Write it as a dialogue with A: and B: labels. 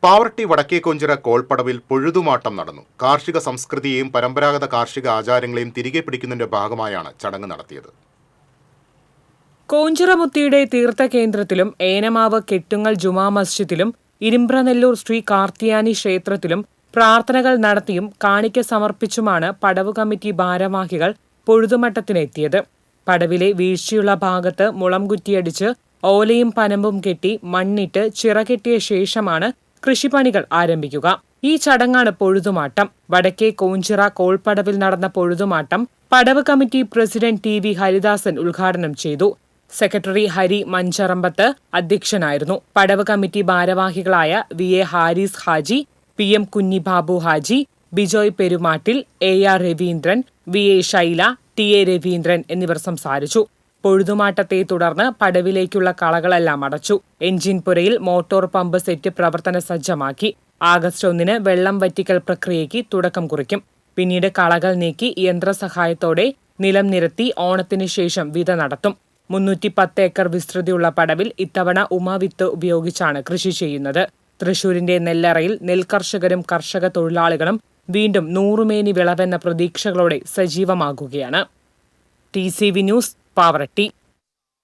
A: പാവർട്ടി വടക്കേക്കൊഞ്ചിറ കോൾപ്പടവിൽ പൊഴുതുമാട്ടം നടന്നു. കാർഷിക സംസ്കൃതിയെയും പരമ്പരാഗത കാർഷിക ആചാരങ്ങളെയും തിരികെ പിടിക്കുന്നതിന്റെ ഭാഗമായാണ് ചടങ്ങ് നടത്തിയത്.
B: കോഞ്ചിറമുത്തിയുടെ തീർത്ഥകേന്ദ്രത്തിലും ഏനമാവ് കെട്ടുങ്ങൽ ജുമാ മസ്ജിദിലും ഇരുമ്പ്രനെല്ലൂർ ശ്രീ കാർത്തിയാനി ക്ഷേത്രത്തിലും പ്രാർത്ഥനകൾ നടത്തിയും കാണിക്ക സമർപ്പിച്ചുമാണ് പടവ് കമ്മിറ്റി ഭാരവാഹികൾ പൊഴുതുമട്ടത്തിനെത്തിയത്. പടവിലെ വീഴ്ചയുള്ള ഭാഗത്ത് മുളം കുറ്റിയടിച്ച് ഓലയും പനമ്പും കെട്ടി മണ്ണിട്ട് ചിറകെട്ടിയ ശേഷമാണ് കൃഷിപ്പണികൾ ആരംഭിക്കുക. ഈ ചടങ്ങാണ് പൊഴുതുമാട്ടം. വടക്കേ കോഞ്ചിറ കോൾപ്പടവിൽ നടന്ന പൊഴുതുമാട്ടം പടവ് കമ്മിറ്റി പ്രസിഡന്റ് ടി.വി. ഹരിദാസൻ ഉദ്ഘാടനം ചെയ്തു. സെക്രട്ടറി ഹരി മഞ്ചറമ്പത്ത് അധ്യക്ഷനായിരുന്നു. പടവ് കമ്മിറ്റി ഭാരവാഹികളായ വി.എ. ഹാരിസ് ഹാജി, പി.എം. കുഞ്ഞിബാബു ഹാജി, ബിജോയ് പെരുമാട്ടിൽ, എ.ആർ. രവീന്ദ്രൻ, വി.എ. ശൈല, ടി.എ. രവീന്ദ്രൻ എന്നിവർ സംസാരിച്ചു. പൊഴുതുമാട്ടത്തെ തുടർന്ന് പടവിലേക്കുള്ള കളകളെല്ലാം അടച്ചു. എഞ്ചിൻപുരയിൽ മോട്ടോർ പമ്പ് സെറ്റ് പ്രവർത്തന സജ്ജമാക്കി. ആഗസ്റ്റ് 1 വെള്ളം വറ്റിക്കൽ പ്രക്രിയയ്ക്ക് തുടക്കം കുറിക്കും. പിന്നീട് കളകൾ നീക്കി യന്ത്രസഹായത്തോടെ നിലം നിരത്തി ഓണത്തിന് ശേഷം വിത നടത്തും. 310 ഏക്കർ വിസ്തൃതിയുള്ള പടവിൽ ഇത്തവണ ഉമാവിത്ത് ഉപയോഗിച്ചാണ് കൃഷി ചെയ്യുന്നത്. തൃശൂരിന്റെ നെല്ലറയിൽ നെൽകർഷകരും കർഷക തൊഴിലാളികളും വീണ്ടും നൂറുമേനി വിളവെന്ന പ്രതീക്ഷകളോടെ സജീവമാകുകയാണ്. TCV news, Pavaratti.